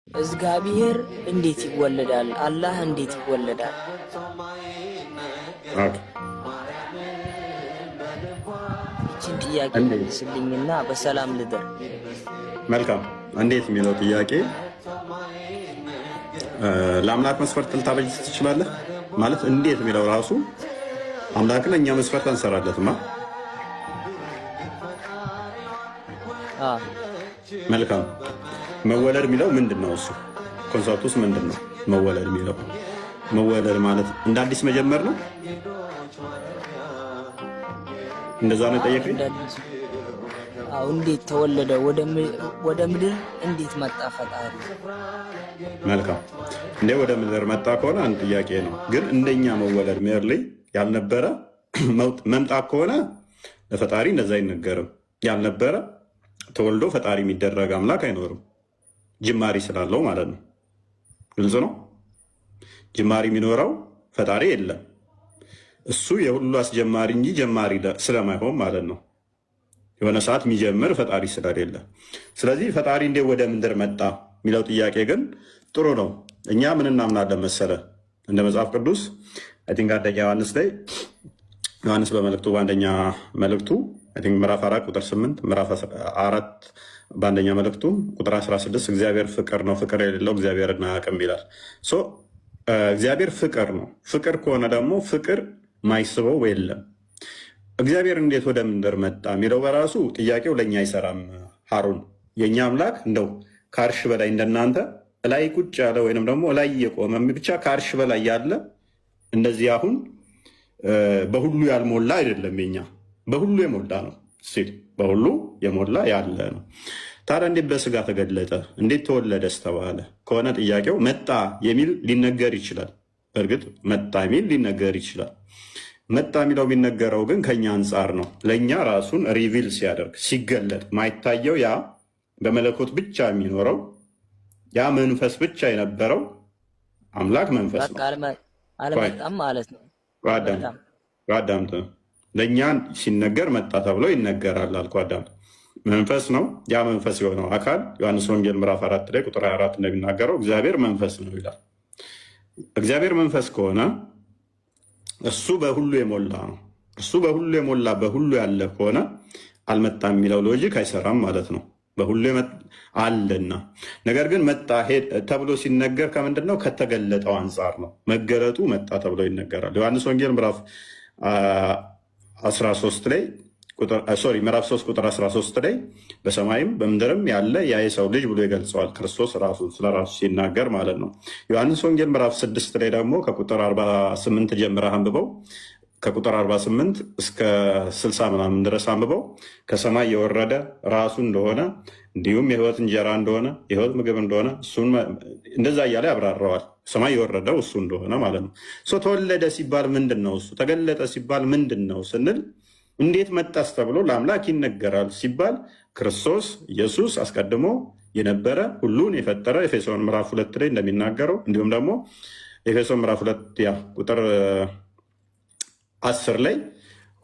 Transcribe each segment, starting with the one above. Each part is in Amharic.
እግዚአብሔር እንዴት ይወለዳል? አላህ እንዴት ይወለዳል? ኦኬ ይችን ጥያቄ እንዴት? መልስልኝና በሰላም ልደር። መልካም። እንዴት የሚለው ጥያቄ ለአምላክ መስፈርት ልታበጅ ትችላለህ? ማለት እንዴት የሚለው ራሱ አምላክን እኛ መስፈርት አንሰራለትማ። መልካም። መወለድ የሚለው ምንድን ነው? እሱ ኮንሰፕቱስ ምንድን ነው? መወለድ የሚለው መወለድ ማለት እንደ አዲስ መጀመር ነው። እንደዛ ነው የጠየቀኝ። እንዴት ተወለደ? ወደ ምድር እንዴት መጣ ፈጣሪ? መልካም። እንዴ ወደ ምድር መጣ ከሆነ አንድ ጥያቄ ነው። ግን እንደኛ መወለድ ሜር ላይ ያልነበረ መምጣት ከሆነ ለፈጣሪ እንደዛ አይነገርም። ያልነበረ ተወልዶ ፈጣሪ የሚደረግ አምላክ አይኖርም። ጅማሪ ስላለው ማለት ነው። ግልጽ ነው። ጅማሪ የሚኖረው ፈጣሪ የለም። እሱ የሁሉ አስጀማሪ እንጂ ጀማሪ ስለማይሆን ማለት ነው። የሆነ ሰዓት የሚጀምር ፈጣሪ ስለሌለ፣ ስለዚህ ፈጣሪ እንዴት ወደ ምድር መጣ የሚለው ጥያቄ ግን ጥሩ ነው። እኛ ምን እናምናለን መሰለ? እንደ መጽሐፍ ቅዱስ አይ ቲንክ አንደኛ ዮሐንስ ላይ ዮሐንስ በመልእክቱ በአንደኛ መልእክቱ ምዕራፍ 4 ቁጥር 8 ምዕራፍ 4 በአንደኛ መልእክቱ ቁጥር 16 እግዚአብሔር ፍቅር ነው፣ ፍቅር የሌለው እግዚአብሔርን አያውቅም ይላል። እግዚአብሔር ፍቅር ነው። ፍቅር ከሆነ ደግሞ ፍቅር ማይስበው የለም። እግዚአብሔር እንዴት ወደ ምድር መጣ የሚለው በራሱ ጥያቄው ለእኛ አይሰራም። ሀሩን የእኛ አምላክ እንደው ከአርሽ በላይ እንደናንተ እላይ ቁጭ ያለ ወይንም ደግሞ እላይ የቆመ ብቻ ከአርሽ በላይ ያለ እንደዚህ አሁን በሁሉ ያልሞላ አይደለም። የኛ በሁሉ የሞላ ነው ሲል በሁሉ የሞላ ያለ ነው። ታዲያ እንዴት በስጋ ተገለጠ? እንዴት ተወለደስ ተባለ ከሆነ ጥያቄው መጣ የሚል ሊነገር ይችላል። እርግጥ መጣ የሚል ሊነገር ይችላል። መጣ የሚለው የሚነገረው ግን ከኛ አንጻር ነው። ለእኛ ራሱን ሪቪል ሲያደርግ ሲገለጥ ማይታየው ያ በመለኮት ብቻ የሚኖረው ያ መንፈስ ብቻ የነበረው አምላክ መንፈስ ነው። አልመጣም ማለት ነው። አዳምጥ። ለእኛ ሲነገር መጣ ተብሎ ይነገራል አልኩ። አዳምጥ። መንፈስ ነው። ያ መንፈስ የሆነው አካል ዮሐንስ ወንጌል ምዕራፍ 4 ላይ ቁጥር 24 እንደሚናገረው እግዚአብሔር መንፈስ ነው ይላል። እግዚአብሔር መንፈስ ከሆነ እሱ በሁሉ የሞላ ነው። እሱ በሁሉ የሞላ በሁሉ ያለ ከሆነ አልመጣም የሚለው ሎጂክ አይሰራም ማለት ነው። በሁሉ አለና፣ ነገር ግን መጣ ተብሎ ሲነገር ከምንድን ነው? ከተገለጠው አንጻር ነው። መገለጡ መጣ ተብሎ ይነገራል። ዮሐንስ ወንጌል ምዕራፍ 13 ላይ ምዕራፍ 3 ቁጥር 13 ላይ በሰማይም በምድርም ያለ ያ የሰው ልጅ ብሎ ይገልጸዋል። ክርስቶስ ራሱ ስለራሱ ሲናገር ማለት ነው። ዮሐንስ ወንጌል ምዕራፍ 6 ላይ ደግሞ ከቁጥር 48 ጀምረህ አንብበው፣ ከቁጥር 48 እስከ 60 ምናምን ድረስ አንብበው። ከሰማይ የወረደ ራሱ እንደሆነ እንዲሁም የሕይወት እንጀራ እንደሆነ የሕይወት ምግብ እንደሆነ እሱን እንደዛ እያለ ያብራራዋል። ሰማይ የወረደው እሱ እንደሆነ ማለት ነው። ተወለደ ሲባል ምንድን ነው? እሱ ተገለጠ ሲባል ምንድን ነው ስንል እንዴት መጣስ ተብሎ ለአምላክ ይነገራል ሲባል ክርስቶስ ኢየሱስ አስቀድሞ የነበረ ሁሉን የፈጠረ ኤፌሶን ምዕራፍ 2 ላይ እንደሚናገረው እንዲሁም ደግሞ ኤፌሶን ምዕራፍ 2 ቁጥር 10 ላይ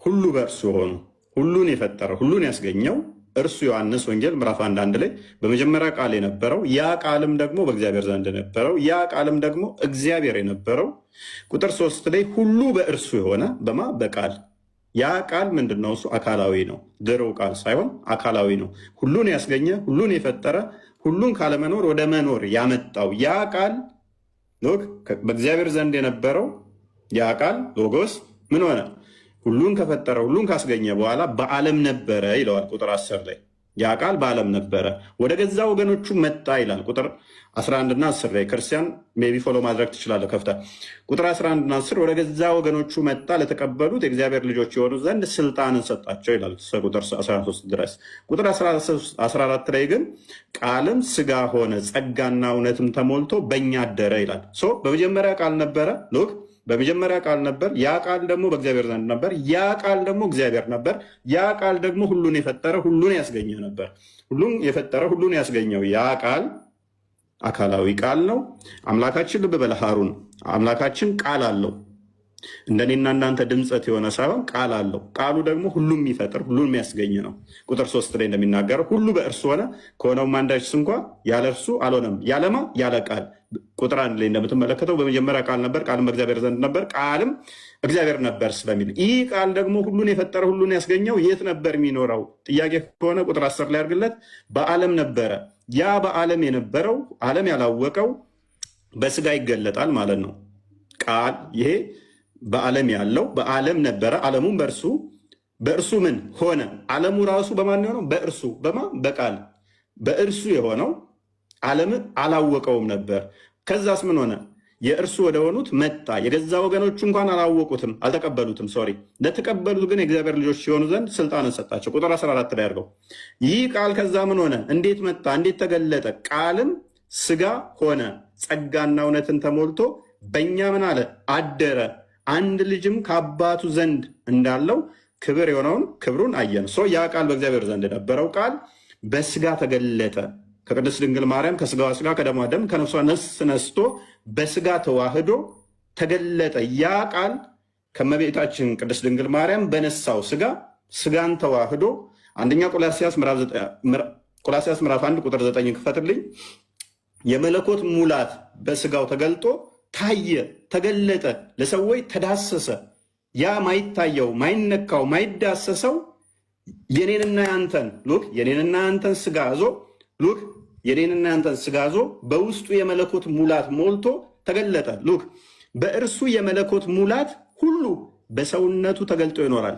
ሁሉ በእርሱ ሆኑ ሁሉን የፈጠረ ሁሉን ያስገኘው እርሱ ዮሐንስ ወንጌል ምዕራፍ 1 ላይ በመጀመሪያ ቃል የነበረው ያ ቃልም ደግሞ በእግዚአብሔር ዘንድ የነበረው ያ ቃልም ደግሞ እግዚአብሔር የነበረው ቁጥር 3 ላይ ሁሉ በእርሱ የሆነ በቃል ያ ቃል ምንድነው? እሱ አካላዊ ነው። ድርው ቃል ሳይሆን አካላዊ ነው። ሁሉን ያስገኘ ሁሉን የፈጠረ ሁሉን ካለመኖር ወደ መኖር ያመጣው ያ ቃል በእግዚአብሔር ዘንድ የነበረው ያ ቃል ሎጎስ ምን ሆነ? ሁሉን ከፈጠረ ሁሉን ካስገኘ በኋላ በዓለም ነበረ ይለዋል ቁጥር 10 ላይ። ያ ቃል በዓለም ነበረ ወደ ገዛ ወገኖቹ መጣ ይላል ቁጥር 11 እና 10 ላይ። ክርስቲያን ሜቢ ፎሎ ማድረግ ትችላለህ ከፍተህ ቁጥር 11 እና 10 ወደ ገዛ ወገኖቹ መጣ ለተቀበሉት የእግዚአብሔር ልጆች የሆኑ ዘንድ ስልጣንን ሰጣቸው ይላል ቁጥር 13 ድረስ። ቁጥር 14 ላይ ግን ቃልም ስጋ ሆነ ጸጋና እውነትም ተሞልቶ በእኛ አደረ ይላል። በመጀመሪያ ቃል ነበረ ሎክ በመጀመሪያ ቃል ነበር። ያ ቃል ደግሞ በእግዚአብሔር ዘንድ ነበር። ያ ቃል ደግሞ እግዚአብሔር ነበር። ያ ቃል ደግሞ ሁሉን የፈጠረ ሁሉን ያስገኘ ነበር። ሁሉን የፈጠረ ሁሉን ያስገኘው ያ ቃል አካላዊ ቃል ነው። አምላካችን ልብ በል ሃሩን፣ አምላካችን ቃል አለው። እንደኔና እናንተ ድምፀት የሆነ ሳይሆን ቃል አለው። ቃሉ ደግሞ ሁሉም የሚፈጥር ሁሉም የሚያስገኝ ነው። ቁጥር 3 ላይ እንደሚናገረው ሁሉ በእርሱ ሆነ፣ ከሆነውም አንዳች እንኳ ያለ እርሱ አልሆነም። ያለማ ያለ ቃል። ቁጥር 1 ላይ እንደምትመለከተው በመጀመሪያ ቃል ነበር፣ ቃልም በእግዚአብሔር ዘንድ ነበር፣ ቃልም እግዚአብሔር ነበር ስለሚል ይህ ቃል ደግሞ ሁሉን የፈጠረ ሁሉን ያስገኘው የት ነበር የሚኖረው? ጥያቄ ከሆነ ቁጥር 10 ላይ አድርግለት። በዓለም ነበረ። ያ በዓለም የነበረው ዓለም ያላወቀው በስጋ ይገለጣል ማለት ነው። ቃል ይሄ በዓለም ያለው በዓለም ነበረ፣ ዓለሙም በእርሱ ምን ሆነ? ዓለሙ ራሱ በማን የሆነው? በእርሱ በቃል በእርሱ የሆነው ዓለም አላወቀውም ነበር። ከዛስ ምን ሆነ? የእርሱ ወደ ሆኑት መጣ፣ የገዛ ወገኖቹ እንኳን አላወቁትም፣ አልተቀበሉትም። ለተቀበሉት ግን የእግዚአብሔር ልጆች ሲሆኑ ዘንድ ስልጣንን ሰጣቸው። ቁጥር 14 ላይ አድርገው። ይህ ቃል ከዛ ምን ሆነ? እንዴት መጣ? እንዴት ተገለጠ? ቃልም ስጋ ሆነ፣ ጸጋና እውነትን ተሞልቶ በእኛ ምን አለ? አደረ። አንድ ልጅም ከአባቱ ዘንድ እንዳለው ክብር የሆነውን ክብሩን አየን። ያ ቃል በእግዚአብሔር ዘንድ የነበረው ቃል በስጋ ተገለጠ። ከቅድስት ድንግል ማርያም ከስጋዋ ስጋ ከደሟ ደም ከነፍሷ ነፍስ ነስቶ በስጋ ተዋህዶ ተገለጠ። ያ ቃል ከመቤታችን ቅድስት ድንግል ማርያም በነሳው ስጋን ተዋህዶ አንደኛ ቆላስይስ ምዕራፍ 1 ቁጥር 9 ክፈትልኝ። የመለኮት ሙላት በስጋው ተገልጦ ታየ፣ ተገለጠ፣ ለሰዎች ተዳሰሰ። ያ ማይታየው ማይነካው ማይዳሰሰው የኔንና ያንተን ስጋ ይዞ በውስጡ የመለኮት ሙላት ሞልቶ ተገለጠ። በእርሱ የመለኮት ሙላት ሁሉ በሰውነቱ ተገልጦ ይኖራል።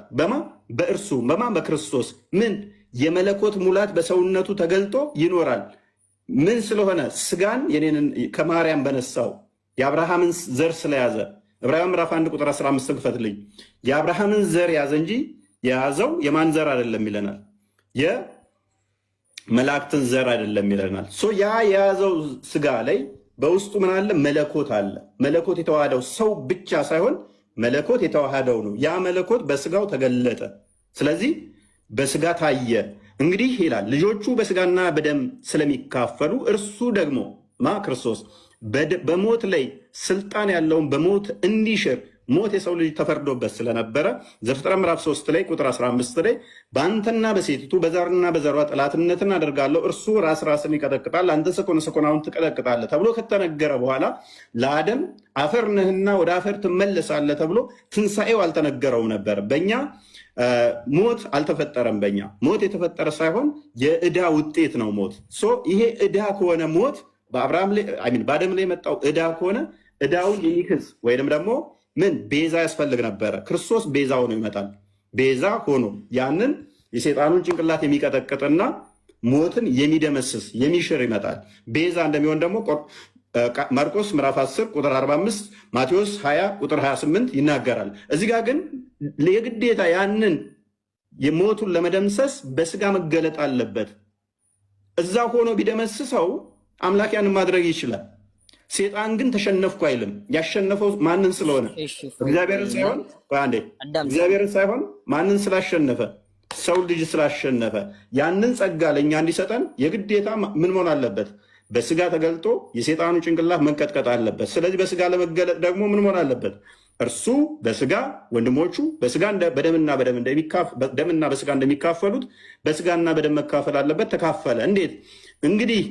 በእርሱ በክርስቶስ ምን የመለኮት ሙላት በሰውነቱ ተገልጦ ይኖራል። ምን ስለሆነ? ስጋን ከማርያም በነሳው የአብርሃምን ዘር ስለያዘ። ዕብራውያን ምዕራፍ 1 ቁጥር 15 ክፈትልኝ። የአብርሃምን ዘር ያዘ እንጂ የያዘው የማን ዘር አይደለም ይለናል። የመላእክትን ዘር አይደለም ይለናል። ያ የያዘው ስጋ ላይ በውስጡ ምን አለ? መለኮት አለ። መለኮት የተዋሃደው ሰው ብቻ ሳይሆን መለኮት የተዋሃደው ነው። ያ መለኮት በስጋው ተገለጠ። ስለዚህ በስጋ ታየ። እንግዲህ ይላል ልጆቹ በስጋና በደም ስለሚካፈሉ እርሱ ደግሞ ክርስቶስ በሞት ላይ ስልጣን ያለውን በሞት እንዲሽር ሞት የሰው ልጅ ተፈርዶበት ስለነበረ ዘፍጥረት ምዕራፍ 3 ላይ ቁጥር 15 ላይ በአንተና በሴቲቱ በዘርና በዘሯ ጠላትነትን አደርጋለሁ፣ እርሱ ራስን ይቀጠቅጣል፣ አንተ ሰኮናውን ትቀጠቅጣለህ ተብሎ ከተነገረ በኋላ ለአደም አፈር ነህና ወደ አፈር ትመለሳለህ ተብሎ ትንሣኤው አልተነገረውም ነበር። በእኛ ሞት አልተፈጠረም። በእኛ ሞት የተፈጠረ ሳይሆን የዕዳ ውጤት ነው ሞት። ይሄ ዕዳ ከሆነ ሞት በአደም ላይ የመጣው ዕዳ ከሆነ ዕዳውን የሚክስ ወይም ደግሞ ምን ቤዛ ያስፈልግ ነበረ። ክርስቶስ ቤዛ ሆኖ ይመጣል። ቤዛ ሆኖ ያንን የሰይጣኑን ጭንቅላት የሚቀጠቅጥና ሞትን የሚደመስስ የሚሽር ይመጣል። ቤዛ እንደሚሆን ደግሞ ማርቆስ ምዕራፍ 10 ቁጥር 45፣ ማቴዎስ 20 ቁጥር 28 ይናገራል። እዚህ ጋር ግን የግዴታ ያንን የሞቱን ለመደምሰስ በስጋ መገለጥ አለበት። እዛ ሆኖ ቢደመስሰው አምላክ ያንን ማድረግ ይችላል። ሴጣን ግን ተሸነፍኩ አይልም። ያሸነፈው ማንን ስለሆነ? እግዚአብሔርን ሳይሆን ማንን ስላሸነፈ? ሰው ልጅ ስላሸነፈ። ያንን ጸጋ ለእኛ እንዲሰጠን የግዴታ ምን መሆን አለበት? በስጋ ተገልጦ የሴጣኑ ጭንቅላት መንቀጥቀጥ አለበት። ስለዚህ በስጋ ለመገለጥ ደግሞ ምን መሆን አለበት? እርሱ በስጋ ወንድሞቹ በደምና በስጋ እንደሚካፈሉት በስጋና በደም መካፈል አለበት። ተካፈለ። እንዴት? እንግዲህ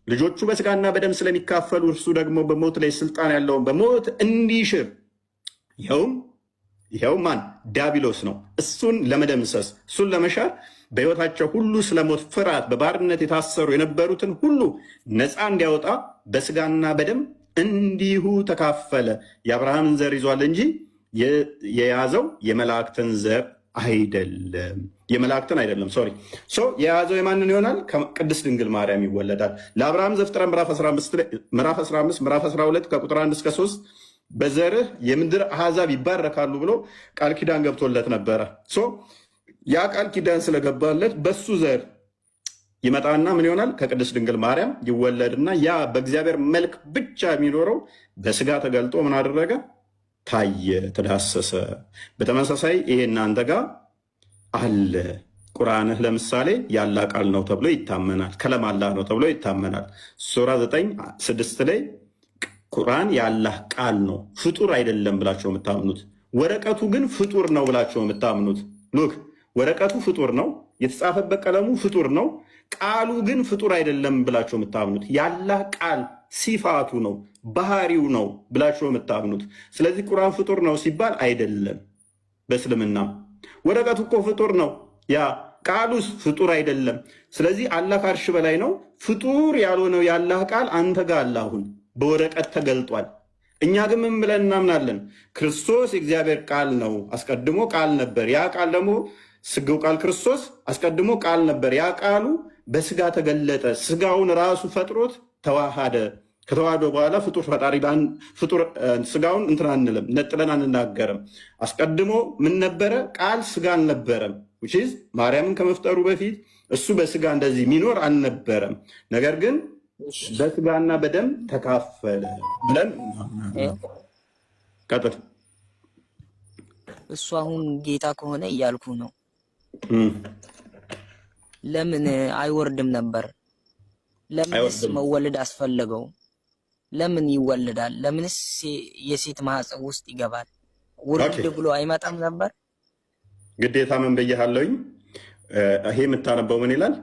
ልጆቹ በስጋና በደም ስለሚካፈሉ እርሱ ደግሞ በሞት ላይ ስልጣን ያለውን በሞት እንዲሽር፣ ይኸውም ማን? ዲያብሎስ ነው። እሱን ለመደምሰስ እሱን ለመሻር በሕይወታቸው ሁሉ ስለሞት ፍርሃት በባርነት የታሰሩ የነበሩትን ሁሉ ነፃ እንዲያወጣ በስጋና በደም እንዲሁ ተካፈለ። የአብርሃምን ዘር ይዟል እንጂ የያዘው የመላእክትን ዘር አይደለም። የያዘው የማንን ይሆናል? ቅድስት ድንግል ማርያም ይወለዳል። ለአብርሃም ዘፍጥረት ምዕራፍ 15 ምዕራፍ 12 ከቁጥር 1 እስከ 3 በዘርህ የምድር አሕዛብ ይባረካሉ ብሎ ቃል ኪዳን ገብቶለት ነበረ። ያ ቃል ኪዳን ስለገባለት በሱ ዘር ይመጣና ምን ይሆናል? ከቅድስት ድንግል ማርያም ይወለድና ያ በእግዚአብሔር መልክ ብቻ የሚኖረው በስጋ ተገልጦ ምን አደረገ? ታየ፣ ተዳሰሰ። በተመሳሳይ ይሄ እናንተ ጋር አለ። ቁርአንህ ለምሳሌ ያላ ቃል ነው ተብሎ ይታመናል። ከለም አላህ ነው ተብሎ ይታመናል። ሱራ 9:6 ላይ ቁርአን የአላህ ቃል ነው ፍጡር አይደለም ብላቸው የምታምኑት ወረቀቱ ግን ፍጡር ነው ብላችሁ የምታምኑት። ሉክ ወረቀቱ ፍጡር ነው፣ የተጻፈበት ቀለሙ ፍጡር ነው፣ ቃሉ ግን ፍጡር አይደለም ብላችሁ የምታምኑት። የአላህ ቃል ሲፋቱ ነው ባህሪው ነው ብላችሁ የምታምኑት። ስለዚህ ቁርአን ፍጡር ነው ሲባል አይደለም። በእስልምና ወረቀቱ እኮ ፍጡር ነው፣ ያ ቃሉስ ፍጡር አይደለም። ስለዚህ አላህ ከአርሽ በላይ ነው። ፍጡር ያልሆነው የአላህ ቃል አንተ ጋር አለ፣ አሁን በወረቀት ተገልጧል። እኛ ግን ምን ብለን እናምናለን? ክርስቶስ የእግዚአብሔር ቃል ነው፣ አስቀድሞ ቃል ነበር። ያ ቃል ደግሞ ስጋው ቃል ክርስቶስ አስቀድሞ ቃል ነበር። ያ ቃሉ በስጋ ተገለጠ፣ ስጋውን ራሱ ፈጥሮት ተዋሃደ። ከተዋህዶ በኋላ ፍጡር ፈጣሪ ፍጡር ስጋውን እንትን አንልም፣ ነጥለን አንናገርም። አስቀድሞ ምን ነበረ? ቃል ስጋ አልነበረም። ማርያምን ከመፍጠሩ በፊት እሱ በስጋ እንደዚህ የሚኖር አልነበረም። ነገር ግን በስጋና በደም ተካፈለ ብለን ቀጥል። እሱ አሁን ጌታ ከሆነ እያልኩ ነው። ለምን አይወርድም ነበር? ለምንስ መወለድ አስፈለገው? ለምን ይወለዳል? ለምንስ የሴት ማህፀን ውስጥ ይገባል? ውርድ ብሎ አይመጣም ነበር? ግዴታ ምን ብያለሁኝ? ይሄ የምታነበው ምን ይላል?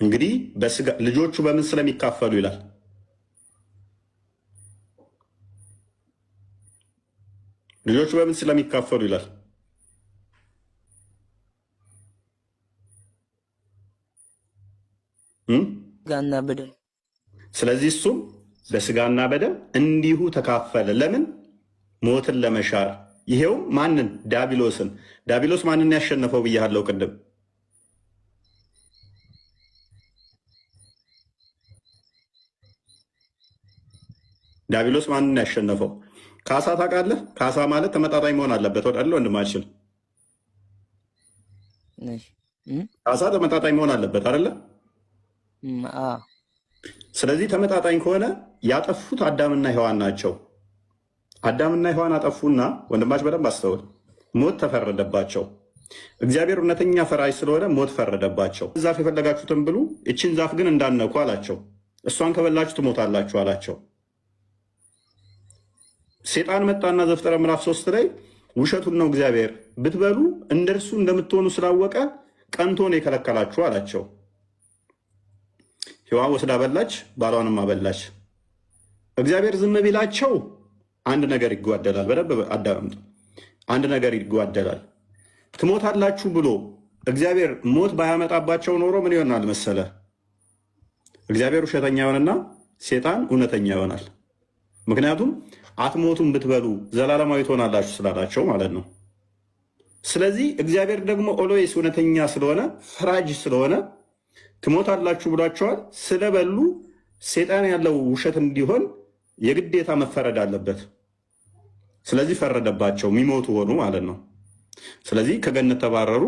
እንግዲህ በስጋ ልጆቹ በምን ስለሚካፈሉ ይላል። ልጆቹ በምን ስለሚካፈሉ ይላል። ስጋና በደም። ስለዚህ እሱም በስጋና በደም እንዲሁ ተካፈለ። ለምን? ሞትን ለመሻር። ይሄውም ማንን? ዲያብሎስን። ዲያብሎስ ማንን ያሸነፈው ብያለሁ ቅድም? ዲያብሎስ ማንን ያሸነፈው? ካሳ ታውቃለህ? ካሳ ማለት ተመጣጣኝ መሆን አለበት። ወዳለ ወንድማችን ካሳ ተመጣጣኝ መሆን አለበት አይደለ? ስለዚህ ተመጣጣኝ ከሆነ ያጠፉት አዳምና ሔዋን ናቸው። አዳምና ሔዋን አጠፉና ወንድማች በደንብ አስተውል፣ ሞት ተፈረደባቸው። እግዚአብሔር እውነተኛ ፈራጅ ስለሆነ ሞት ፈረደባቸው። ዛፍ የፈለጋችሁትን ብሉ፣ እችን ዛፍ ግን እንዳነኩ አላቸው። እሷን ከበላችሁ ትሞታላችሁ አላቸው። ሴጣን መጣና ዘፍጥረት ምዕራፍ 3 ላይ ውሸቱን ነው እግዚአብሔር ብትበሉ እንደርሱ እንደምትሆኑ ስላወቀ ቀንቶ ነው የከለከላችሁ አላቸው። ሔዋን ወስዳ በላች፣ ባሏንም አበላች። እግዚአብሔር ዝም ቢላቸው አንድ ነገር ይጓደላል። በደንብ አዳምጡ። አንድ ነገር ይጓደላል። ትሞታላችሁ ብሎ እግዚአብሔር ሞት ባያመጣባቸው ኖሮ ምን ይሆናል መሰለ? እግዚአብሔር ውሸተኛ ይሆንና ሴጣን እውነተኛ ይሆናል። ምክንያቱም አትሞቱም ብትበሉ ዘላለማዊ ትሆናላችሁ ስላላቸው ማለት ነው። ስለዚህ እግዚአብሔር ደግሞ ኦልዌይስ እውነተኛ ስለሆነ ፈራጅ ስለሆነ ትሞታላችሁ ብሏቸዋል። ስለበሉ ሴጣን ያለው ውሸት እንዲሆን የግዴታ መፈረድ አለበት። ስለዚህ ፈረደባቸው፣ የሚሞቱ ሆኑ ማለት ነው። ስለዚህ ከገነት ተባረሩ፣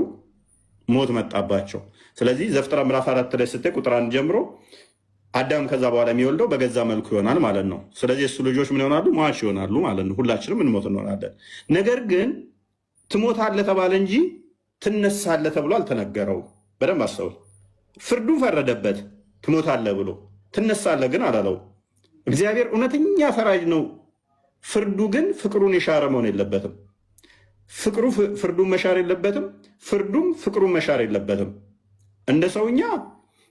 ሞት መጣባቸው። ስለዚህ ዘፍጥረት ምዕራፍ 4 ላይ ስትይ ቁጥር 1 ጀምሮ አዳም ከዛ በኋላ የሚወልደው በገዛ መልኩ ይሆናል ማለት ነው። ስለዚህ የእሱ ልጆች ምን ይሆናሉ? ሟች ይሆናሉ ማለት ነው። ሁላችንም እንሞት እንሆናለን። ነገር ግን ትሞታለህ ተባለ እንጂ ትነሳለህ ተብሎ አልተነገረው። በደንብ አስተውል። ፍርዱ ፈረደበት ትሞታለህ ብሎ፣ ትነሳለህ ግን አላለው። እግዚአብሔር እውነተኛ ፈራጅ ነው። ፍርዱ ግን ፍቅሩን የሻረ መሆን የለበትም። ፍቅሩ ፍርዱን መሻር የለበትም። ፍርዱም ፍቅሩን መሻር የለበትም። እንደ ሰውኛ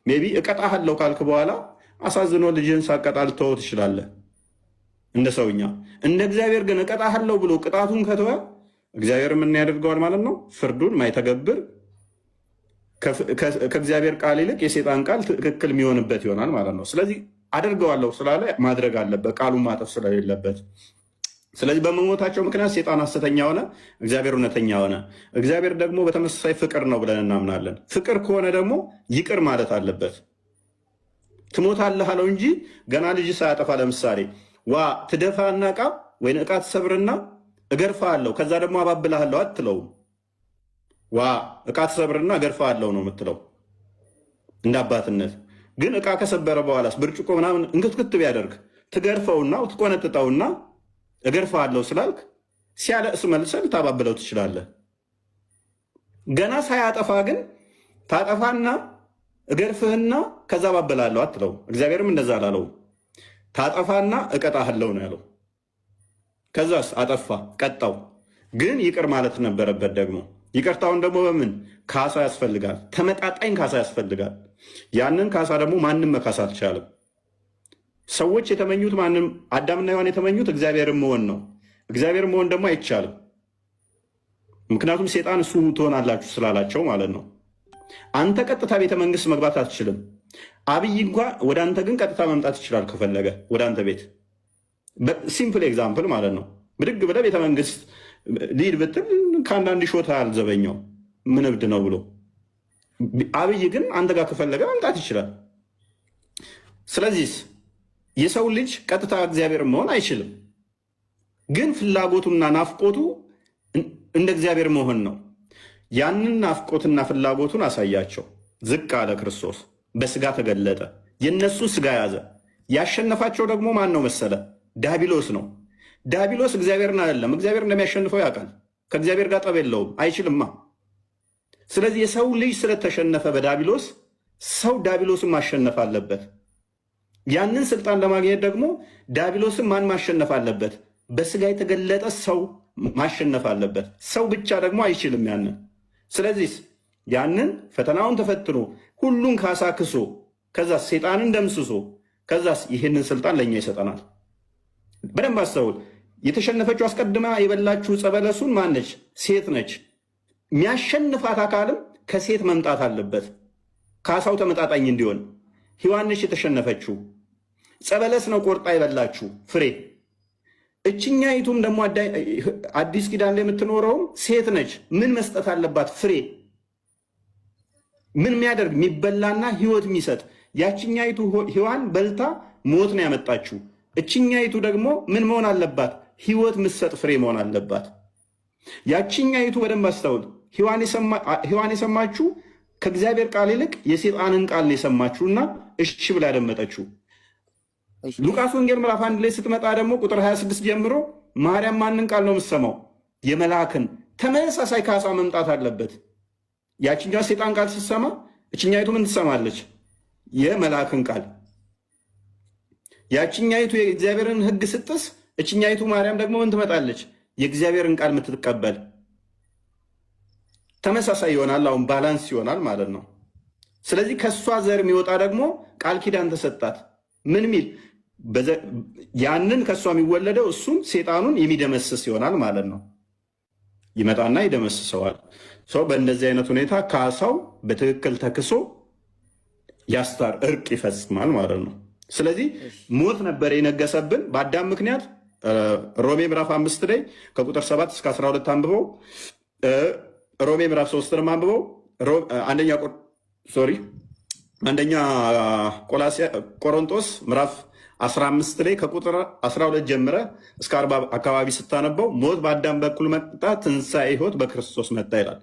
ሜይ ቢ እቀጣሃለሁ ካልክ በኋላ አሳዝኖ ልጅህን ሳቀጣ ልተወው ትችላለህ፣ እንደ ሰውኛ። እንደ እግዚአብሔር ግን እቀጣሃለሁ ብሎ ቅጣቱን ከተወ እግዚአብሔር ምን ያደርገዋል ማለት ነው? ፍርዱን ማይተገብር ከእግዚአብሔር ቃል ይልቅ የሴጣን ቃል ትክክል የሚሆንበት ይሆናል ማለት ነው። ስለዚህ አደርገዋለሁ ስላለ ማድረግ አለበት፣ ቃሉን ማጠፍ ስለሌለበት። ስለዚህ በመሞታቸው ምክንያት ሴጣን ሐሰተኛ ሆነ፣ እግዚአብሔር እውነተኛ ሆነ። እግዚአብሔር ደግሞ በተመሳሳይ ፍቅር ነው ብለን እናምናለን። ፍቅር ከሆነ ደግሞ ይቅር ማለት አለበት። ትሞታለህ አለው እንጂ ገና ልጅ ሳያጠፋ ለምሳሌ ዋ ትደፋና ዕቃ ወይም ዕቃ ትሰብርና እገርፋለሁ ከዛ ደግሞ አባብልሃለሁ አትለውም። ዋ ዕቃ ትሰብርና እገርፋለሁ ነው የምትለው እንደ አባትነት። ግን ዕቃ ከሰበረ በኋላስ ብርጭቆ ምናምን እንክትክት ቢያደርግ ትገርፈውና ትቆነጥጠውና እገርፋለሁ ስላልክ ሲያለቅስ መልሰህ ልታባብለው ትችላለህ። ገና ሳያጠፋ ግን ታጠፋና እገርፍህና ከዛ ባበላለሁ አትለው። እግዚአብሔርም እንደዛ አላለው። ታጠፋና እቀጣሃለሁ ነው ያለው። ከዛስ አጠፋ፣ ቀጣው። ግን ይቅር ማለት ነበረበት ደግሞ። ይቅርታውን ደግሞ በምን ካሳ ያስፈልጋል፣ ተመጣጣኝ ካሳ ያስፈልጋል። ያንን ካሳ ደግሞ ማንም መካስ አልቻለም። ሰዎች የተመኙት ማንም አዳምና ሔዋን የተመኙት እግዚአብሔርን መሆን ነው። እግዚአብሔርን መሆን ደግሞ አይቻልም። ምክንያቱም ሴጣን እሱ ትሆናላችሁ ስላላቸው ማለት ነው። አንተ ቀጥታ ቤተ መንግስት መግባት አትችልም። አብይ እንኳ ወደ አንተ ግን ቀጥታ መምጣት ይችላል ከፈለገ ወደ አንተ ቤት። ሲምፕል ኤግዛምፕል ማለት ነው። ብድግ ብለህ ቤተ መንግስት ሊድ ብትል ከአንዳንድ ሾታ አልዘበኛው ምን እብድ ነው ብሎ፣ አብይ ግን አንተ ጋር ከፈለገ መምጣት ይችላል። ስለዚህ የሰው ልጅ ቀጥታ እግዚአብሔር መሆን አይችልም። ግን ፍላጎቱና ናፍቆቱ እንደ እግዚአብሔር መሆን ነው። ያንን ናፍቆትና ፍላጎቱን አሳያቸው። ዝቅ አለ ክርስቶስ፣ በስጋ ተገለጠ፣ የነሱን ስጋ ያዘ። ያሸነፋቸው ደግሞ ማን ነው መሰለ? ዲያብሎስ ነው። ዲያብሎስ እግዚአብሔርን አይደለም፣ እግዚአብሔር እንደሚያሸንፈው ያውቃል። ከእግዚአብሔር ጋር ጠብ የለውም፣ አይችልማ። ስለዚህ የሰው ልጅ ስለተሸነፈ በዲያብሎስ ሰው ዲያብሎስን ማሸነፍ አለበት። ያንን ስልጣን ለማግኘት ደግሞ ዲያብሎስን ማን ማሸነፍ አለበት? በስጋ የተገለጠ ሰው ማሸነፍ አለበት። ሰው ብቻ ደግሞ አይችልም ያንን። ስለዚህ ያንን ፈተናውን ተፈትኖ ሁሉን ካሳ ክሶ ከዛ ሴጣንን ደምስሶ ከዛስ ይህንን ስልጣን ለእኛ ይሰጠናል። በደንብ አስተውል። የተሸነፈችው አስቀድማ የበላችሁ ዕፀ በለሱን ማነች? ሴት ነች። የሚያሸንፋት አካልም ከሴት መምጣት አለበት፣ ካሳው ተመጣጣኝ እንዲሆን። ሔዋን ነች የተሸነፈችው። ዕፀ በለስ ነው ቆርጣ የበላችሁ ፍሬ። እችኛይቱም ደግሞ አዲስ ኪዳን ላይ የምትኖረውም ሴት ነች። ምን መስጠት አለባት? ፍሬ። ምን የሚያደርግ የሚበላና ህይወት የሚሰጥ። ያችኛይቱ ሔዋን በልታ ሞት ነው ያመጣችው። እችኛይቱ ደግሞ ምን መሆን አለባት? ህይወት ምሰጥ ፍሬ መሆን አለባት። ያችኛይቱ በደንብ አስተውል። ሔዋን የሰማችሁ ከእግዚአብሔር ቃል ይልቅ የሴጣንን ቃል ነው የሰማችሁና እሺ ብላ ያደመጠችው። ሉቃስ ወንጌል ምዕራፍ 1 ላይ ስትመጣ ደግሞ ቁጥር 26 ጀምሮ ማርያም ማንን ቃል ነው የምትሰማው? የመልአክን። ተመሳሳይ ካሳ መምጣት አለበት። ያችኛዋ ሴጣን ቃል ስትሰማ እችኛይቱ ምን ትሰማለች? የመልአክን ቃል። ያችኛይቱ የእግዚአብሔርን ሕግ ስትጥስ እችኛይቱ ማርያም ደግሞ ምን ትመጣለች? የእግዚአብሔርን ቃል የምትቀበል። ተመሳሳይ ይሆናል። አሁን ባላንስ ይሆናል ማለት ነው። ስለዚህ ከእሷ ዘር የሚወጣ ደግሞ ቃል ኪዳን ተሰጣት። ምን ሚል ያንን ከእሷ የሚወለደው እሱም ሴጣኑን የሚደመስስ ይሆናል ማለት ነው። ይመጣና ይደመስሰዋል። ሰው በእንደዚህ አይነት ሁኔታ ካሳው በትክክል ተክሶ ያስታር እርቅ ይፈጽማል ማለት ነው። ስለዚህ ሞት ነበር የነገሰብን በአዳም ምክንያት። ሮሜ ምዕራፍ 5 ላይ ከቁጥር 7 እስከ 12 አንብበው። ሮሜ ምዕራፍ 3 አንብበው። አንደኛ ቆሮንቶስ ምዕራፍ 15 ላይ ከቁጥር 12 ጀምረ እስከ 40 አካባቢ ስታነበው ሞት በአዳም በኩል መጣ፣ ትንሣኤ ሕይወት በክርስቶስ መጣ ይላል።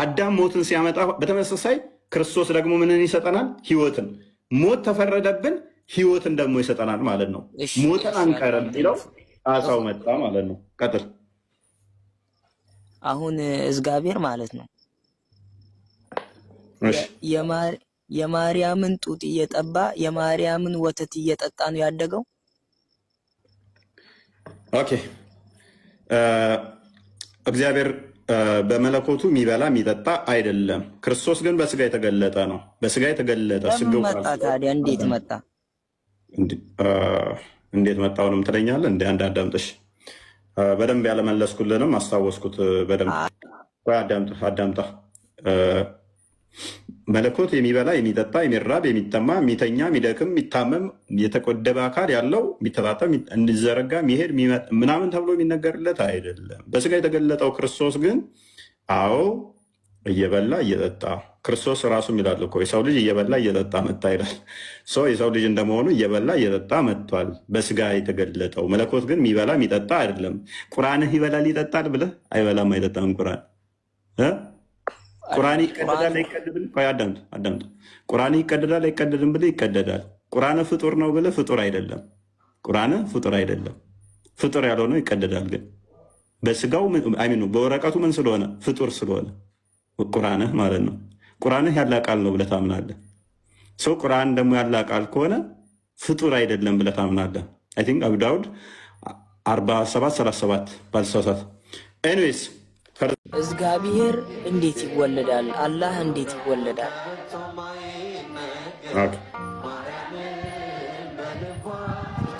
አዳም ሞትን ሲያመጣ በተመሳሳይ ክርስቶስ ደግሞ ምንን ይሰጠናል? ሕይወትን። ሞት ተፈረደብን፣ ሕይወትን ደግሞ ይሰጠናል ማለት ነው። ሞትን አንቀርም የሚለው አሳው መጣ ማለት ነው። ቀጥል። አሁን እግዚአብሔር ማለት ነው የማርያምን ጡት እየጠባ የማርያምን ወተት እየጠጣ ነው ያደገው። ኦኬ። እግዚአብሔር በመለኮቱ የሚበላ የሚጠጣ አይደለም። ክርስቶስ ግን በስጋ የተገለጠ ነው። በስጋ የተገለጠ ስጋው መጣ። ታዲያ እንዴት መጣ? እንዴት መጣውንም ትለኛለህ። እንደ አንድ አዳምጥሽ በደንብ ያለመለስኩልንም አስታወስኩት። በደንብ አዳምጣ። መለኮት የሚበላ የሚጠጣ የሚራብ የሚጠማ የሚተኛ የሚደክም የሚታመም የተቆደበ አካል ያለው የሚተጣጠም እንዲዘረጋ የሚሄድ ምናምን ተብሎ የሚነገርለት አይደለም። በስጋ የተገለጠው ክርስቶስ ግን አዎ እየበላ እየጠጣ ክርስቶስ ራሱ ይላል እኮ የሰው ልጅ እየበላ እየጠጣ መጣ ይላል። የሰው ልጅ እንደመሆኑ እየበላ እየጠጣ መጥቷል። በስጋ የተገለጠው መለኮት ግን የሚበላ የሚጠጣ አይደለም። ቁርአንህ ይበላል ይጠጣል ብለህ አይበላም አይጠጣም። ቁርአን ይቀደዳል አይቀደድም? አዳምጥ። ቁርአን ይቀደዳል አይቀደድም ብለህ ይቀደዳል። ቁርአን ፍጡር ነው ብለህ ፍጡር አይደለም። ቁርአን ፍጡር አይደለም። ፍጡር ያልሆነው ይቀደዳል። ግን በስጋው በወረቀቱ ምን ስለሆነ ፍጡር ስለሆነ ቁርአንህ ማለት ነው። ቁርአንህ ያለ ቃል ነው ብለህ ታምናለህ። ቁርአን ደግሞ ያለ ቃል ከሆነ ፍጡር አይደለም ብለህ ታምናለህ። አይ ቲንክ አቡ ዳውድ 47 37 ባልሳሳት። ኤኒዌይስ እግዚአብሔር እንዴት ይወለዳል? አላህ እንዴት ይወለዳል?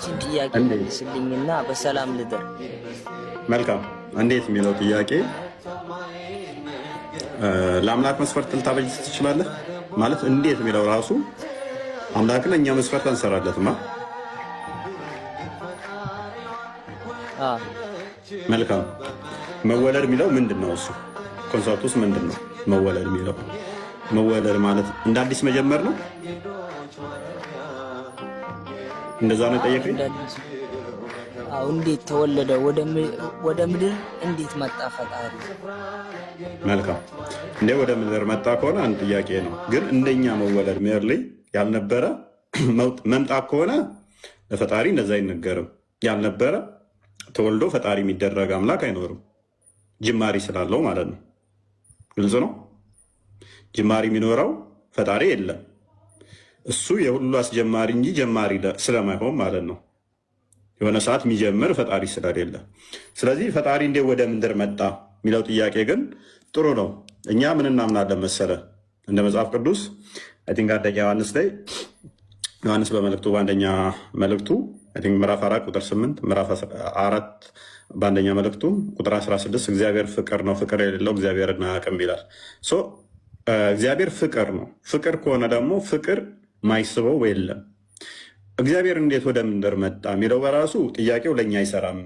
ይህችን ጥያቄ መልስልኝና በሰላም ልደር። መልካም። እንዴት የሚለው ጥያቄ ለአምላክ መስፈርት ልታበጅ ትችላለህ ማለት እንዴት የሚለው ራሱ አምላክን እኛ መስፈርት አንሰራለትማ። መልካም። መወለድ የሚለው ምንድን ነው? እሱ ኮንሰፕቱስ ምንድን ነው? መወለድ የሚለው መወለድ ማለት እንደ አዲስ መጀመር ነው። እንደዛ ነው የጠየቀኝ። እንዴት ተወለደ? ወደ ምድር እንዴት መጣ ፈጣሪ? መልካም። እንዴ ወደ ምድር መጣ ከሆነ አንድ ጥያቄ ነው። ግን እንደኛ መወለድ ሜርሊ ያልነበረ መምጣት ከሆነ ለፈጣሪ እንደዛ አይነገርም። ያልነበረ ተወልዶ ፈጣሪ የሚደረግ አምላክ አይኖርም። ጅማሪ ስላለው ማለት ነው። ግልጽ ነው። ጅማሪ የሚኖረው ፈጣሪ የለም። እሱ የሁሉ አስጀማሪ እንጂ ጀማሪ ስለማይሆን ማለት ነው። የሆነ ሰዓት የሚጀምር ፈጣሪ ስለሌለ፣ ስለዚህ ፈጣሪ እንዴት ወደ ምድር መጣ የሚለው ጥያቄ ግን ጥሩ ነው። እኛ ምን እናምናለን መሰለ? እንደ መጽሐፍ ቅዱስ አይ ቲንክ አንደኛ ዮሐንስ ላይ ዮሐንስ በመልእክቱ በአንደኛ መልእክቱ ምዕራፍ 4 ቁጥር 8 ምዕራፍ 4 በአንደኛ መልእክቱ ቁጥር 16 እግዚአብሔር ፍቅር ነው፣ ፍቅር የሌለው እግዚአብሔርን አያውቅም ይላል። እግዚአብሔር ፍቅር ነው። ፍቅር ከሆነ ደግሞ ፍቅር ማይስበው የለም። እግዚአብሔር እንዴት ወደ ምድር መጣ የሚለው በራሱ ጥያቄው ለእኛ አይሰራም።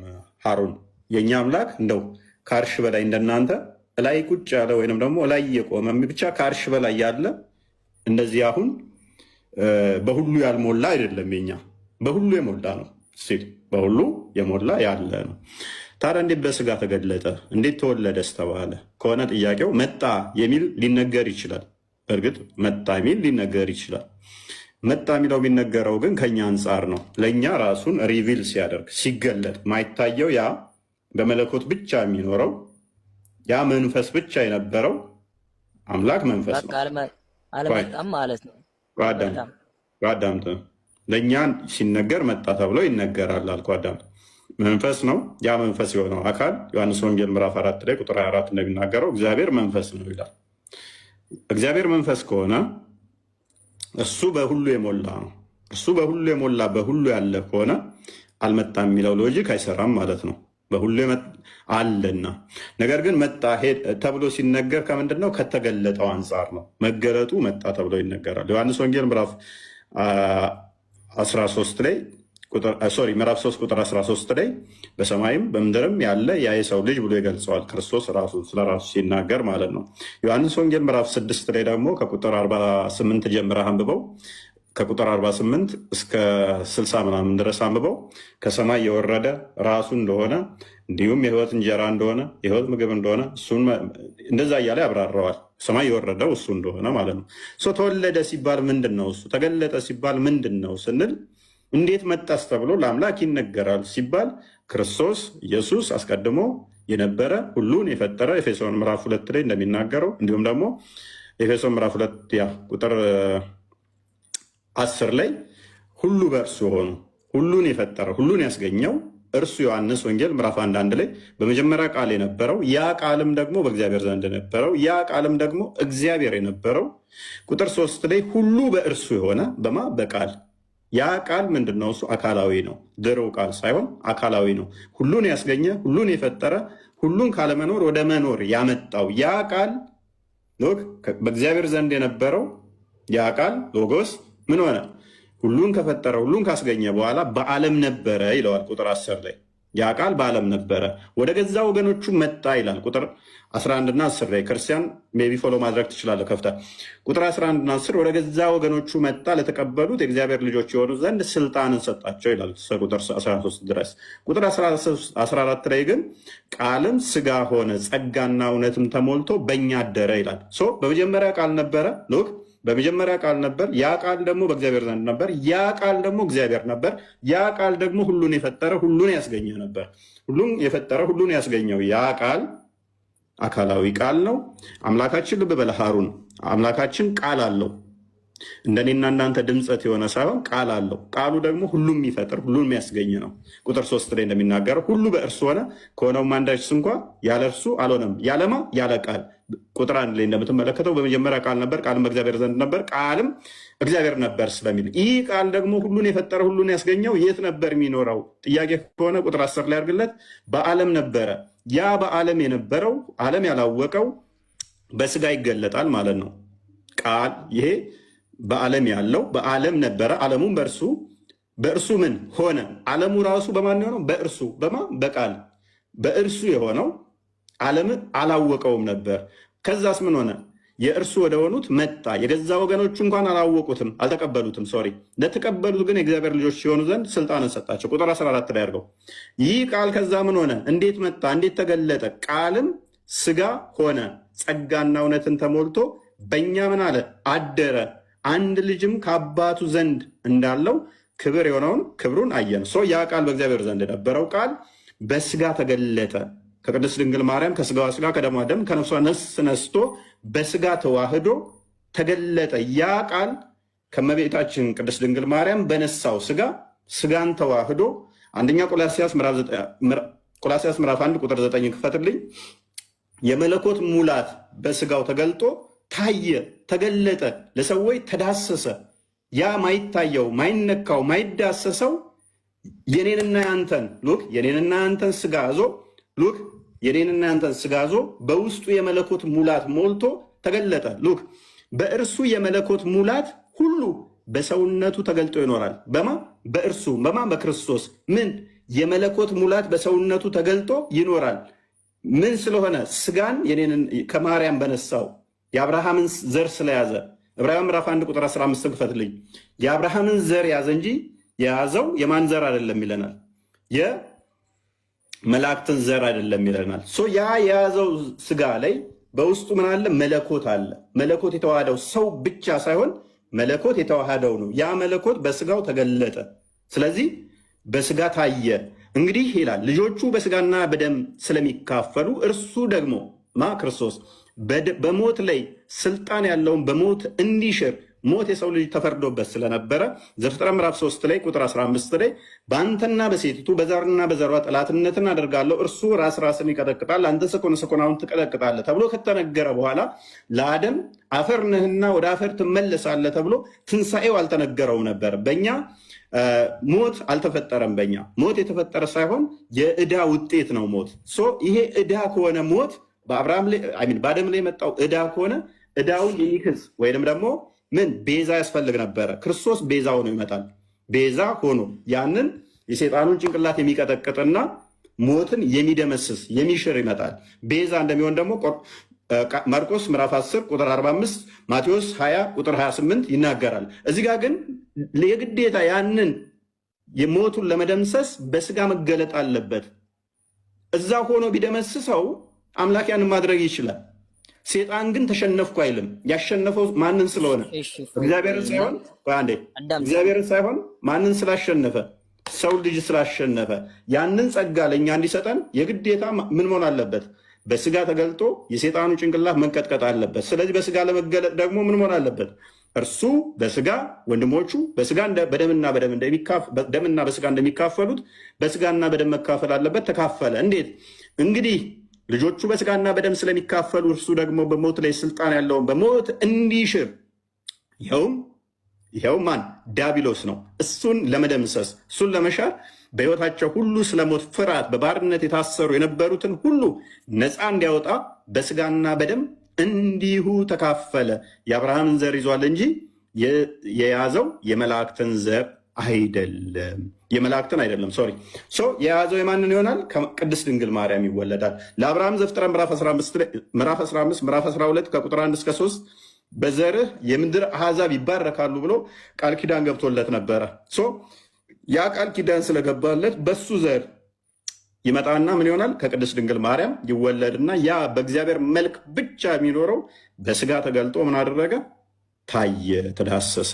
ሀሩን የእኛ አምላክ እንደው ከአርሽ በላይ እንደናንተ እላይ ቁጭ ያለ ወይንም ደግሞ እላይ የቆመ ብቻ ከአርሽ በላይ ያለ እንደዚህ አሁን በሁሉ ያልሞላ አይደለም። የኛ በሁሉ የሞላ ነው ሲል በሁሉ የሞላ ያለ ነው። ታዲያ እንዴት በስጋ ተገለጠ? እንዴት ተወለደስ ተባለ ከሆነ ጥያቄው መጣ የሚል ሊነገር ይችላል። በእርግጥ መጣ የሚል ሊነገር ይችላል። መጣ የሚለው የሚነገረው ግን ከኛ አንጻር ነው። ለእኛ ራሱን ሪቪል ሲያደርግ ሲገለጥ ማይታየው ያ በመለኮት ብቻ የሚኖረው ያ መንፈስ ብቻ የነበረው አምላክ መንፈስ ነው። አልመጣም ማለት ነው። አዳምጥ። ለእኛ ሲነገር መጣ ተብሎ ይነገራል አልኩ። አዳምጥ። መንፈስ ነው። ያ መንፈስ የሆነው አካል ዮሐንስ ወንጌል ምዕራፍ 4 ላይ ቁጥር 24 እንደሚናገረው እግዚአብሔር መንፈስ ነው ይላል። እግዚአብሔር መንፈስ ከሆነ እሱ በሁሉ የሞላ ነው። እሱ በሁሉ የሞላ በሁሉ ያለ ከሆነ አልመጣም የሚለው ሎጂክ አይሰራም ማለት ነው። በሁሉ አለና፣ ነገር ግን መጣ ተብሎ ሲነገር ከምንድን ነው? ከተገለጠው አንጻር ነው። መገለጡ መጣ ተብሎ ይነገራል። ዮሐንስ ወንጌል ምዕራፍ 13 ላይ ምዕራፍ 3 ቁጥር 13 ላይ በሰማይም በምድርም ያለ ያ የሰው ልጅ ብሎ ይገልጸዋል። ክርስቶስ ራሱ ስለራሱ ሲናገር ማለት ነው። ዮሐንስ ወንጌል ምዕራፍ 6 ላይ ደግሞ ከቁጥር 48 ጀምረህ አንብበው፣ ከቁጥር 48 እስከ 60 ምናምን ድረስ አንብበው። ከሰማይ የወረደ ራሱ እንደሆነ እንዲሁም የሕይወት እንጀራ እንደሆነ የሕይወት ምግብ እንደሆነ እሱን እንደዛ እያለ ያብራረዋል። ሰማይ የወረደው እሱ እንደሆነ ማለት ነው። ተወለደ ሲባል ምንድን ነው? እሱ ተገለጠ ሲባል ምንድን ነው ስንል እንዴት መጣስ ተብሎ ለአምላክ ይነገራል ሲባል ክርስቶስ ኢየሱስ አስቀድሞ የነበረ ሁሉን የፈጠረ ኤፌሶን ምዕራፍ 2 ላይ እንደሚናገረው እንዲሁም ደግሞ ኤፌሶን ምዕራፍ 2 ቁጥር 10 ላይ ሁሉ በእርሱ ሆኑ ሁሉን የፈጠረ ሁሉን ያስገኘው እርሱ ዮሐንስ ወንጌል ምዕራፍ 1 ላይ በመጀመሪያ ቃል የነበረው ያ ቃልም ደግሞ በእግዚአብሔር ዘንድ የነበረው ያ ቃልም ደግሞ እግዚአብሔር የነበረው ቁጥር 3 ላይ ሁሉ በእርሱ የሆነ በቃል ያ ቃል ምንድን ነው? እሱ አካላዊ ነው። ድሮው ቃል ሳይሆን አካላዊ ነው። ሁሉን ያስገኘ ሁሉን የፈጠረ ሁሉን ካለመኖር ወደ መኖር ያመጣው ያ ቃል በእግዚአብሔር ዘንድ የነበረው ያ ቃል ሎጎስ ምን ሆነ? ሁሉን ከፈጠረ ሁሉን ካስገኘ በኋላ በዓለም ነበረ ይለዋል ቁጥር 10 ላይ። ያ ቃል በዓለም ነበረ ወደ ገዛ ወገኖቹ መጣ ይላል ቁጥር 11 እና 10 ላይ። ክርስቲያን ሜይ ቢ ፎሎ ማድረግ ትችላለህ። ከፍታ ቁጥር 11 እና 10 ወደ ገዛ ወገኖቹ መጣ፣ ለተቀበሉት የእግዚአብሔር ልጆች የሆኑ ዘንድ ስልጣንን ሰጣቸው ይላል ቁጥር 13 ድረስ። ቁጥር 14 ላይ ግን ቃልም ስጋ ሆነ ጸጋና እውነትም ተሞልቶ በእኛ አደረ ይላል። በመጀመሪያ ቃል ነበረ ሉክ በመጀመሪያ ቃል ነበር። ያ ቃል ደግሞ በእግዚአብሔር ዘንድ ነበር። ያ ቃል ደግሞ እግዚአብሔር ነበር። ያ ቃል ደግሞ ሁሉን የፈጠረ ሁሉን ያስገኘ ነበር። ሁሉን የፈጠረ ሁሉን ያስገኘው ያ ቃል አካላዊ ቃል ነው። አምላካችን ልብ በል ሃሩን፣ አምላካችን ቃል አለው። እንደኔና እናንተ ድምፀት የሆነ ሳይሆን ቃል አለው። ቃሉ ደግሞ ሁሉም የሚፈጥር ሁሉም የሚያስገኝ ነው። ቁጥር 3 ላይ እንደሚናገረው ሁሉ በእርሱ ሆነ፣ ከሆነውም አንዳች እንኳ ያለ እርሱ አልሆነም። ያለማ ያለ ቃል። ቁጥር 1 ላይ እንደምትመለከተው በመጀመሪያ ቃል ነበር፣ ቃልም በእግዚአብሔር ዘንድ ነበር፣ ቃልም እግዚአብሔር ነበር ስለሚል ይህ ቃል ደግሞ ሁሉን የፈጠረ ሁሉን ያስገኘው የት ነበር የሚኖረው? ጥያቄ ከሆነ ቁጥር 10 ላይ አድርግለት። በዓለም ነበረ። ያ በዓለም የነበረው ዓለም ያላወቀው በስጋ ይገለጣል ማለት ነው። ቃል ይሄ በዓለም ያለው በዓለም ነበረ፣ ዓለሙም በእርሱ ምን ሆነ? ዓለሙ ራሱ በማን የሆነው? በእርሱ በቃል በእርሱ የሆነው ዓለምን አላወቀውም ነበር። ከዛስ ምን ሆነ? የእርሱ ወደ ሆኑት መጣ፣ የገዛ ወገኖቹ እንኳን አላወቁትም፣ አልተቀበሉትም። ሶሪ ለተቀበሉት ግን የእግዚአብሔር ልጆች ሲሆኑ ዘንድ ስልጣንን ሰጣቸው። ቁጥር 14 ላይ አድርገው። ይህ ቃል ከዛ ምን ሆነ? እንዴት መጣ? እንዴት ተገለጠ? ቃልም ስጋ ሆነ፣ ጸጋና እውነትን ተሞልቶ በእኛ ምን አለ? አደረ። አንድ ልጅም ከአባቱ ዘንድ እንዳለው ክብር የሆነውን ክብሩን አየን። ያ ቃል በእግዚአብሔር ዘንድ የነበረው ቃል በስጋ ተገለጠ። ከቅድስት ድንግል ማርያም ከስጋዋ ስጋ ከደሟ ደም ከነፍሷ ነፍስ ነስቶ በስጋ ተዋህዶ ተገለጠ። ያ ቃል ከመቤታችን ቅድስት ድንግል ማርያም በነሳው ስጋን ተዋህዶ አንደኛ ቆላስይስ ምዕራፍ 1 ቁጥር 9 ክፈትልኝ። የመለኮት ሙላት በስጋው ተገልጦ ታየ፣ ተገለጠ፣ ለሰዎች ተዳሰሰ። ያ ማይታየው ማይነካው ማይዳሰሰው የኔንና ያንተን የኔንና ያንተን ስጋ ዞ የኔንና ያንተን ስጋ ዞ በውስጡ የመለኮት ሙላት ሞልቶ ተገለጠ። በእርሱ የመለኮት ሙላት ሁሉ በሰውነቱ ተገልጦ ይኖራል። በእርሱ በክርስቶስ ምን የመለኮት ሙላት በሰውነቱ ተገልጦ ይኖራል። ምን ስለሆነ? ስጋን ከማርያም በነሳው የአብርሃምን ዘር ስለያዘ። ዕብራውያን ምዕራፍ 1 ቁጥር 15 ክፈትልኝ። የአብርሃምን ዘር ያዘ እንጂ የያዘው የማን ዘር አይደለም ይለናል። የመላእክትን ዘር አይደለም ይለናል። ያ የያዘው ስጋ ላይ በውስጡ ምን አለ? መለኮት አለ። መለኮት የተዋሃደው ሰው ብቻ ሳይሆን መለኮት የተዋሃደው ነው። ያ መለኮት በስጋው ተገለጠ። ስለዚህ በስጋ ታየ። እንግዲህ ይላል ልጆቹ በስጋና በደም ስለሚካፈሉ እርሱ ደግሞ ክርስቶስ በሞት ላይ ስልጣን ያለውን በሞት እንዲሽር ሞት የሰው ልጅ ተፈርዶበት ስለነበረ ዘፍጥረት ምዕራፍ 3 ላይ ቁጥር 15 ላይ በአንተና በሴቲቱ በዘርና በዘሯ ጠላትነትን አደርጋለሁ፣ እርሱ ራስን ይቀጠቅጣል፣ አንተ ሰኮናውን ትቀጠቅጣለህ ተብሎ ከተነገረ በኋላ ለአደም አፈር ነህና ወደ አፈር ትመለሳለህ ተብሎ ትንሣኤው አልተነገረውም ነበር። በእኛ ሞት አልተፈጠረም። በእኛ ሞት የተፈጠረ ሳይሆን የዕዳ ውጤት ነው ሞት። ይሄ ዕዳ ከሆነ ሞት በአደም ላይ የመጣው ዕዳ ከሆነ ዕዳውን የሚክስ ወይም ደግሞ ምን ቤዛ ያስፈልግ ነበረ። ክርስቶስ ቤዛ ሆኖ ይመጣል። ቤዛ ሆኖ ያንን የሰይጣኑን ጭንቅላት የሚቀጠቅጥና ሞትን የሚደመስስ የሚሽር ይመጣል። ቤዛ እንደሚሆን ደግሞ ማርቆስ ምዕራፍ 10 ቁጥር 45 ማቴዎስ 20 ቁጥር 28 ይናገራል። እዚህ ጋር ግን የግዴታ ያንን የሞቱን ለመደምሰስ በስጋ መገለጥ አለበት። እዛ ሆኖ ቢደመስሰው አምላክ ያንን ማድረግ ይችላል። ሴጣን ግን ተሸነፍኩ አይልም። ያሸነፈው ማንን ስለሆነ? እግዚአብሔርን ሳይሆን ማንን ስላሸነፈ? ሰው ልጅ ስላሸነፈ። ያንን ጸጋ ለእኛ እንዲሰጠን የግዴታ ምን መሆን አለበት? በስጋ ተገልጦ የሴጣኑ ጭንቅላት መንቀጥቀጥ አለበት። ስለዚህ በስጋ ለመገለጥ ደግሞ ምን መሆን አለበት? እርሱ በስጋ ወንድሞቹ በስጋ ደምና በስጋ እንደሚካፈሉት በስጋና በደም መካፈል አለበት። ተካፈለ። እንዴት? እንግዲህ ልጆቹ በስጋና በደም ስለሚካፈሉ እርሱ ደግሞ በሞት ላይ ስልጣን ያለውን በሞት እንዲሽር፣ ይኸውም ማን? ዲያብሎስ ነው። እሱን ለመደምሰስ እሱን ለመሻር በሕይወታቸው ሁሉ ስለ ሞት ፍርሃት በባርነት የታሰሩ የነበሩትን ሁሉ ነፃ እንዲያወጣ በስጋና በደም እንዲሁ ተካፈለ። የአብርሃምን ዘር ይዟል እንጂ የያዘው የመላእክትን ዘር አይደለም። የያዘው የማንን ይሆናል? ቅድስት ድንግል ማርያም ይወለዳል። ለአብርሃም ዘፍጥረት ምዕራፍ 15 ምዕራፍ 12 ከቁጥር 1 እስከ 3 በዘርህ የምድር አሕዛብ ይባረካሉ ብሎ ቃል ኪዳን ገብቶለት ነበረ። ያ ቃል ኪዳን ስለገባለት በሱ ዘር ይመጣና ምን ይሆናል? ከቅድስት ድንግል ማርያም ይወለድና ያ በእግዚአብሔር መልክ ብቻ የሚኖረው በስጋ ተገልጦ ምን አደረገ? ታየ፣ ተዳሰሰ።